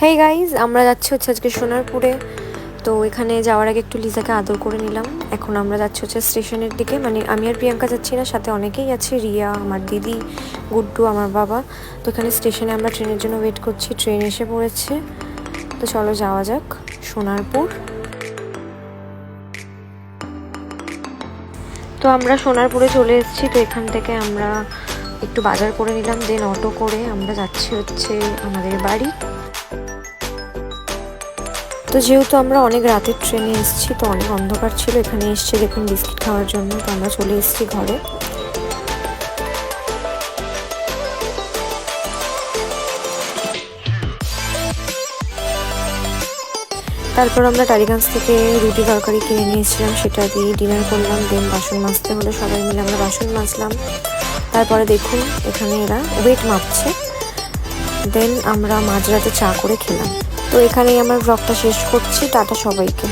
Hey guys, আমরা যাচ্ছি আজকে সোনারপুরে। তো এখানে যাওয়ার আগে একটু লিজাকে আদর করে নিলাম। এখন আমরা যাচ্ছি স্টেশনের দিকে, মানে আমি আর প্রিয়াঙ্কা যাচ্ছি না, সাথে অনেকেই আছে, রিয়া, আমার দিদি, গুড্ডু, আমার বাবা। তো এখানে স্টেশনে আমরা ট্রেনের জন্য ওয়েট করছি, ট্রেন এসে পড়েছে। তো চলো যাওয়া যাক সোনারপুর। তো আমরা সোনারপুরে চলে এসেছি। তো এখান থেকে আমরা একটু বাজার করে নিলাম, দেন অটো করে আমরা যাচ্ছি আমাদের বাড়ি। তো যেহেতু আমরা অনেক রাতের ট্রেনে এসেছি, তো অনেক অন্ধকার ছিল। এখানে এসছি দেখুন বিস্কিট খাওয়ার জন্য। তো আমরা চলে এসেছি ঘরে। তারপর আমরা টালিগঞ্জ থেকে রুটি তরকারি কিনে নিয়েছিলাম, সেটা দিয়ে ডিনার করলাম। দেন বাসন মাজতে হলে সবাই মিলে আমরা বাসন মাজলাম। তারপরে দেখুন এখানে এরা ওয়েট মাপছে। দেন আমরা মাঝরাতে চা করে খেলাম। তো এখানেই আমার ব্লগটা শেষ করছি। টাটা সবাইকে।